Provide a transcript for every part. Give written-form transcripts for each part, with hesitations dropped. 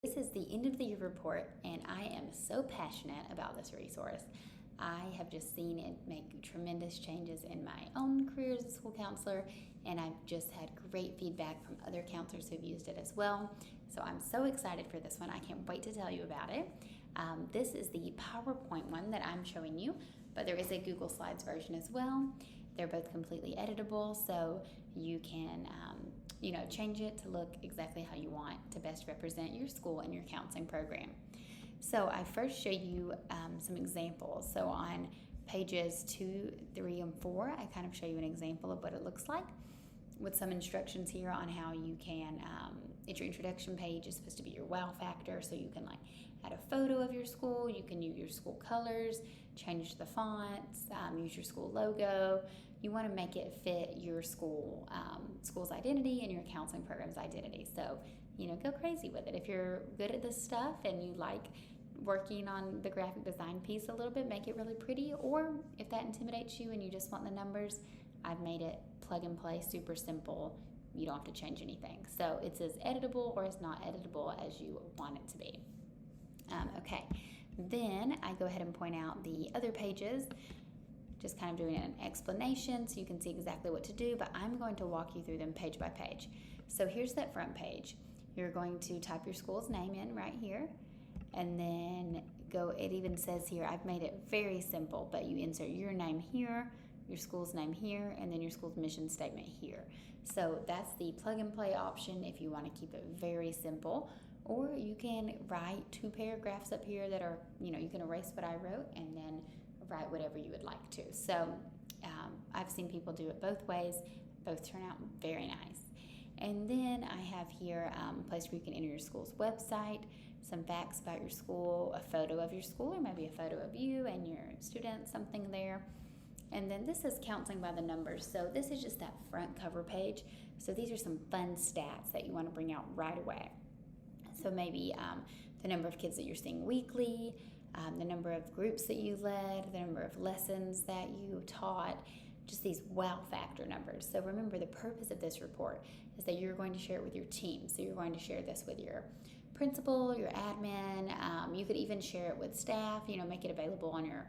This is the end of the year report, and I am so passionate about this resource. I have just seen it make tremendous changes in my own career as a school counselor, and I've just had great feedback from other counselors who've used it as well. So I'm so excited for this one. I can't wait to tell you about it. This is the PowerPoint one that I'm showing you, but there is a Google Slides version as well. They're both completely editable, so you can change it to look exactly how you want to best represent your school and your counseling program. So I first show you some examples. So on pages 2, 3, and 4, I kind of show you an example of what it looks like with some instructions here on how you can, it's your introduction page is supposed to be your wow factor, so you can add a photo of your school, you can use your school colors, change the fonts, use your school logo. You want to make it fit your school's identity and your counseling program's identity. So, go crazy with it. If you're good at this stuff and you like working on the graphic design piece a little bit, make it really pretty. Or if that intimidates you and you just want the numbers, I've made it plug and play, super simple. You don't have to change anything. So it's as editable or as not editable as you want it to be. Okay, then I go ahead and point out the other pages, just kind of doing an explanation so you can see exactly what to do, but I'm going to walk you through them page by page. So here's that front page. You're going to type your school's name in right here, and then it even says here, I've made it very simple, but you insert your name here, your school's name here, and then your school's mission statement here. So that's the plug and play option if you want to keep it very simple. Or you can write 2 paragraphs up here that are, you can erase what I wrote and then write whatever you would like to. So I've seen people do it both ways. Both turn out very nice. And then I have here a place where you can enter your school's website, some facts about your school, a photo of your school, or maybe a photo of you and your students, something there. And then this is counseling by the numbers. So this is just that front cover page. So these are some fun stats that you want to bring out right away. So maybe the number of kids that you're seeing weekly, the number of groups that you led, the number of lessons that you taught, just these wow factor numbers. So remember, the purpose of this report is that you're going to share it with your team. So you're going to share this with your principal, your admin. You could even share it with staff, make it available on your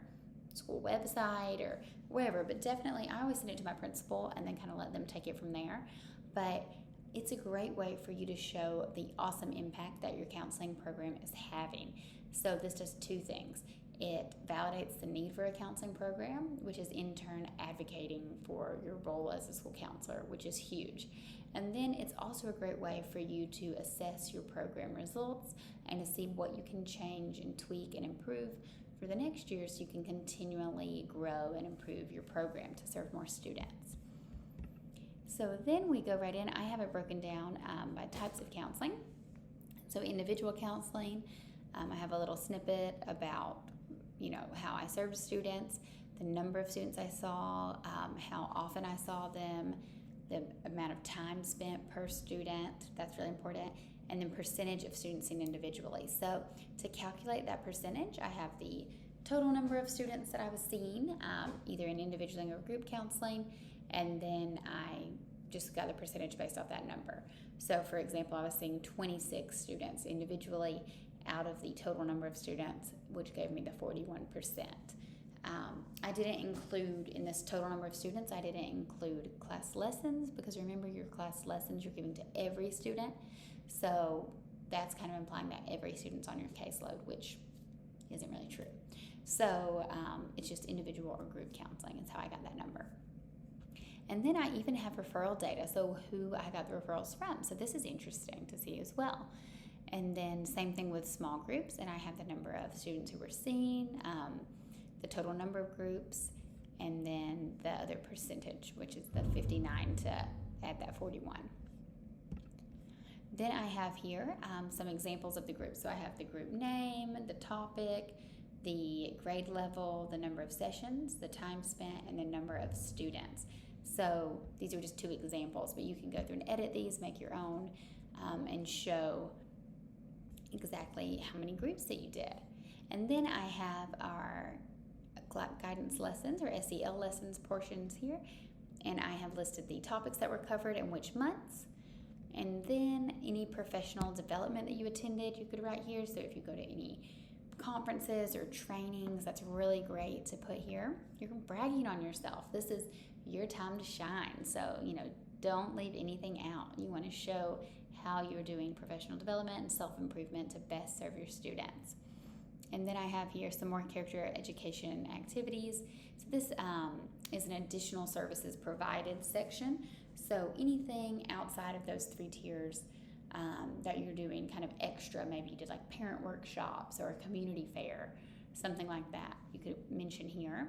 school website or wherever. But definitely, I always send it to my principal and then kind of let them take it from there. But it's a great way for you to show the awesome impact that your counseling program is having. So this does 2 things. It validates the need for a counseling program, which is in turn advocating for your role as a school counselor, which is huge. And then it's also a great way for you to assess your program results and to see what you can change and tweak and improve for the next year so you can continually grow and improve your program to serve more students. So then we go right in. I have it broken down by types of counseling. So individual counseling, I have a little snippet about, how I served students, the number of students I saw, how often I saw them, the amount of time spent per student, that's really important, and then percentage of students seen individually. So to calculate that percentage, I have the total number of students that I was seeing, either in individual or group counseling, and then I just got the percentage based off that number. So for example, I was seeing 26 students individually out of the total number of students, which gave me the 41%. I didn't include, in this total number of students, I didn't include class lessons, because remember, your class lessons you're giving to every student. So that's kind of implying that every student's on your caseload, which isn't really true. So it's just individual or group counseling is how I got that number. And then I even have referral data, so who I got the referrals from. So this is interesting to see as well. And then same thing with small groups, and I have the number of students who were seen, the total number of groups, and then the other percentage, which is the 59 to add that 41. Then I have here some examples of the groups. So I have the group name, the topic, the grade level, the number of sessions, the time spent, and the number of students. So these are just 2 examples, but you can go through and edit these, make your own, and show exactly how many groups that you did. And then I have our guidance lessons or SEL lessons portions here, and I have listed the topics that were covered in which months, And then any professional development that you attended, you could write here. So if you go to any conferences or trainings, that's really great to put here. You're bragging on yourself. This is your time to shine. So, don't leave anything out. You want to show how you're doing professional development and self-improvement to best serve your students. And then I have here some more character education activities. So this is an additional services provided section. So anything outside of those 3 tiers that you're doing kind of extra, maybe you did like parent workshops or a community fair, something like that, you could mention here.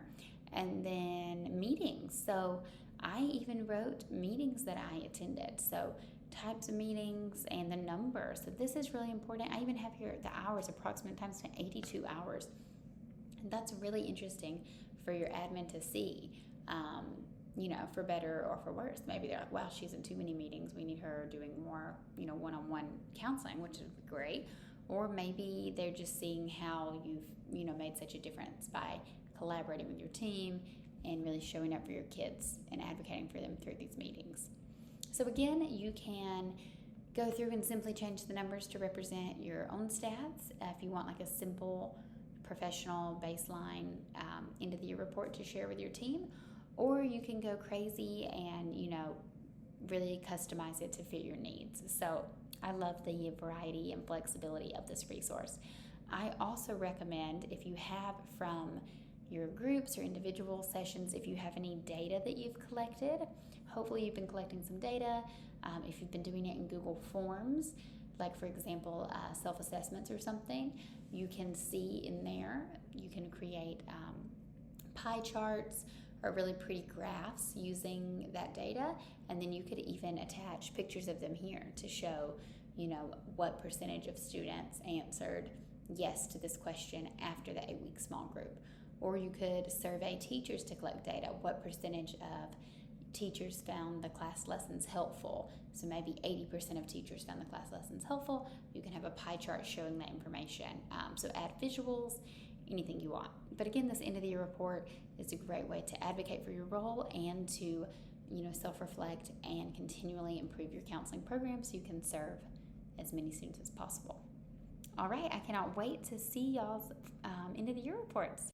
And then meetings. So I even wrote meetings that I attended. So types of meetings and the number. So this is really important. I even have here the hours, approximate time spent 82 hours. And that's really interesting for your admin to see, for better or for worse. Maybe they're like, wow, she's in too many meetings. We need her doing more, one-on-one counseling, which is great. Or maybe they're just seeing how you've, made such a difference by collaborating with your team and really showing up for your kids and advocating for them through these meetings. So again, you can go through and simply change the numbers to represent your own stats. If you want like a simple professional baseline end of the year report to share with your team, or you can go crazy and, really customize it to fit your needs. So I love the variety and flexibility of this resource. I also recommend, if you have from your groups or individual sessions, if you have any data that you've collected, hopefully you've been collecting some data. If you've been doing it in Google Forms, like for example, self-assessments or something, you can see in there, you can create pie charts or really pretty graphs using that data, and then you could even attach pictures of them here to show, what percentage of students answered yes to this question after the 8-week small group. Or you could survey teachers to collect data. What percentage of teachers found the class lessons helpful? So maybe 80% of teachers found the class lessons helpful. You can have a pie chart showing that information. So add visuals, anything you want. But again, this end of the year report is a great way to advocate for your role and to, self-reflect and continually improve your counseling program so you can serve as many students as possible. All right, I cannot wait to see y'all's end of the year reports.